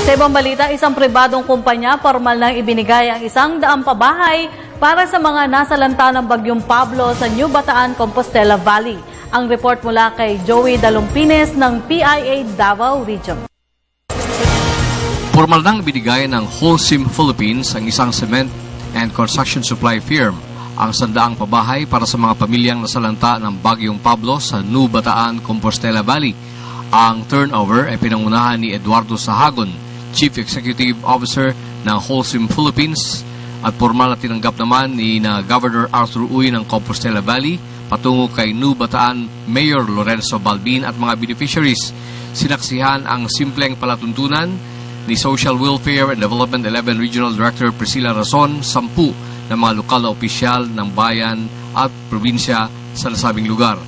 Sa ibang balita, isang pribadong kumpanya formal nang ibinigay ang 100 pabahay para sa mga nasalanta ng Bagyong Pablo sa New Bataan, Compostela Valley. Ang report mula kay Joey Dalumpines ng PIA Davao Region. Formal nang ibinigay ng Holcim Philippines ang isang cement and construction supply firm ang 100 pabahay para sa mga pamilyang nasalanta ng Bagyong Pablo sa New Bataan, Compostela Valley. Ang turnover ay pinangunahan ni Eduardo Sahagon, Chief Executive Officer ng Holcim Philippines, at formal na tinanggap naman ni Governor Arthur Uy ng Compostela Valley patungo kay New Bataan Mayor Lorenzo Balbin at mga beneficiaries. Sinaksihan ang simpleng palatuntunan ni Social Welfare and Development 11 Regional Director Priscilla Razon, 10 ng mga lokal na opisyal ng bayan at probinsya sa nasabing lugar.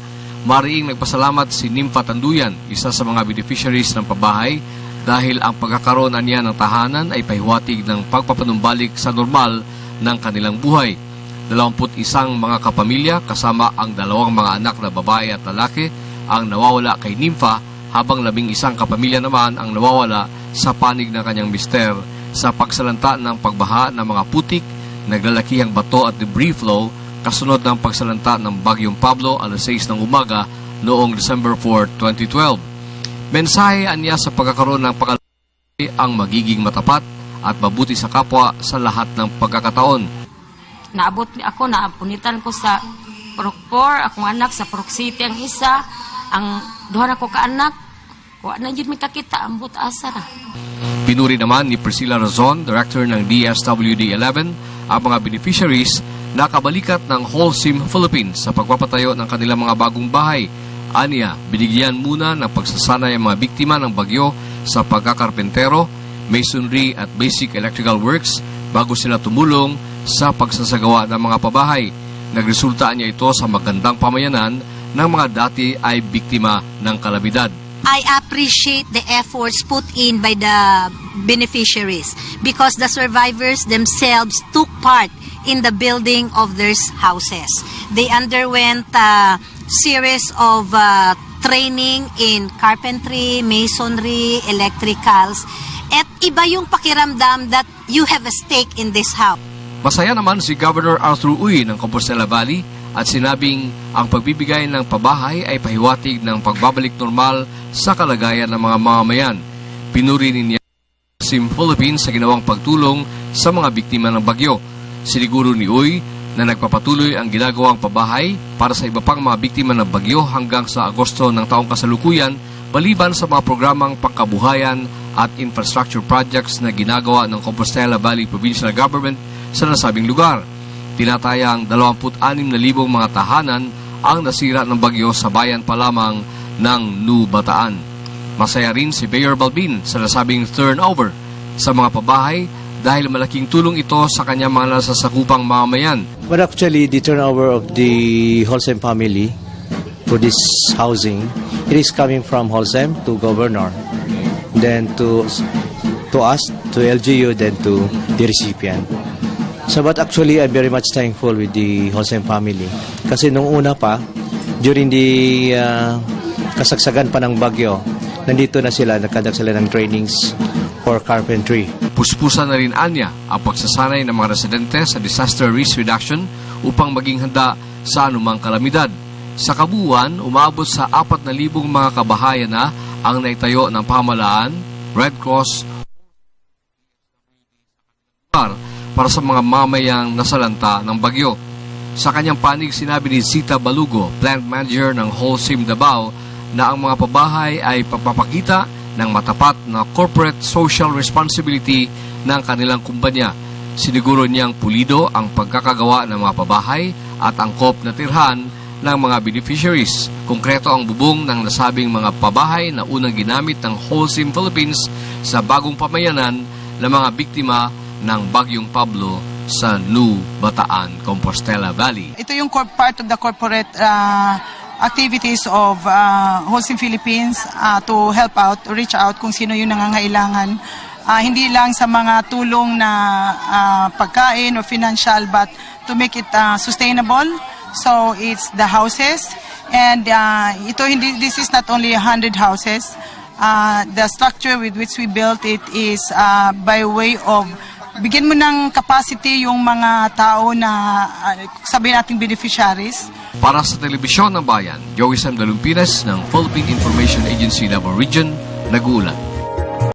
Mariing nagpasalamat si Nympha Tanduyan, isa sa mga beneficiaries ng pabahay, dahil ang pagkakaroon niya ng tahanan ay pahiwatig ng pagpapanumbalik sa normal ng kanilang buhay. 21 mga kapamilya kasama ang 2 mga anak na babae at lalaki ang nawawala kay Nympha, habang 11 kapamilya naman ang nawawala sa panig ng kanyang mister sa pagsalanta ng pagbaha ng mga putik, naglalakihang bato at debris flow kasunod ng pagsalanta ng Bagyong Pablo alas 6 ng umaga noong December 4, 2012. Mensahe niya sa pagkakaroon ng pagkalalaki ang magiging matapat at mabuti sa kapwa sa lahat ng pagkakataon. Naabot ako, naapunitan ko sa Proctor, akong anak sa Proc City ang isa, ang 2 ko kaanak, kuha na yun may kakita, ambot asara. Pinuri naman ni Priscilla Razon, Director ng DSWD-11, ang mga beneficiaries na kabalikat ng Holcim Philippines sa pagpapatayo ng kanilang mga bagong bahay. Aniya, binigyan muna ng pagsasanay ang mga biktima ng bagyo sa pagkakarpentero, masonry at basic electrical works bago sila tumulong sa pagsasagawa ng mga pabahay. Nagresulta niya ito sa magandang pamayanan ng mga dati ay biktima ng kalamidad. I appreciate the efforts put in by the beneficiaries because the survivors themselves took part in the building of their houses. They underwent series of training in carpentry, masonry, electricals, at iba yung pakiramdam that you have a stake in this house. Masaya naman si Governor Arthur Uy ng Compostela Valley at sinabing ang pagbibigay ng pabahay ay pahiwatig ng pagbabalik normal sa kalagayan ng mga mamamayan. Pinuri niya Holcim Philippines sa ginawang pagtulong sa mga biktima ng bagyo. Siniguro ni Uy na nagpapatuloy ang ginagawang pabahay para sa iba pang mga biktima ng bagyo hanggang sa Agosto ng taong kasalukuyan, maliban sa mga programang pangkabuhayan at infrastructure projects na ginagawa ng Compostela Valley Provincial Government sa nasabing lugar. Tinatayang 26,000 mga tahanan ang nasira ng bagyo sa bayan pa lamang ng New Bataan. Masaya rin si Mayor Balbin sa nasabing turnover sa mga pabahay dahil malaking tulong ito sa kanyang mga nasasakupang mamamayan. But actually, the turnover of the Holcim family for this housing, it is coming from Holcim to Governor, then to us, to LGU, then to the recipient. So, but actually, I'm very much thankful with the Holcim family. Kasi nung una pa, during the kasagsagan pa ng bagyo, nandito na sila, nagkandak sila ng trainings for carpentry. Puspusan na rin anya ang pagsasanay ng mga residente sa disaster risk reduction upang maging handa sa anumang kalamidad. Sa kabuuan, umabot sa 4,000 mga kabahayan na ang naitayo ng pamahalaan, Red Cross, para sa mga mamayang nasalanta ng bagyo. Sa kanyang panig, sinabi ni Zita Balugo, Plant Manager ng Holcim Davao, na ang mga pabahay ay papapakita ng matapat na corporate social responsibility ng kanilang kumpanya. Siniguro niyang pulido ang pagkakagawa ng mga pabahay at angkop na tirhan ng mga beneficiaries. Konkreto ang bubong ng nasabing mga pabahay na unang ginamit ng Holcim Philippines sa bagong pamayanan ng mga biktima ng Bagyong Pablo sa New Bataan, Compostela Valley. Ito yung part of the corporate activities of Holcim Philippines to help out, reach out kung sino yung nangangailangan. Hindi lang sa mga tulong na pagkain or financial, but to make it sustainable. So it's the houses, and this is not only 100 houses. The structure with which we built it is by way of bigyan mo ng capacity yung mga tao na sabihin nating beneficiaries. Para sa Telebisyon ng Bayan, Joey Sam Dalumpines ng Philippine Information Agency Davao Region, nag-uulat.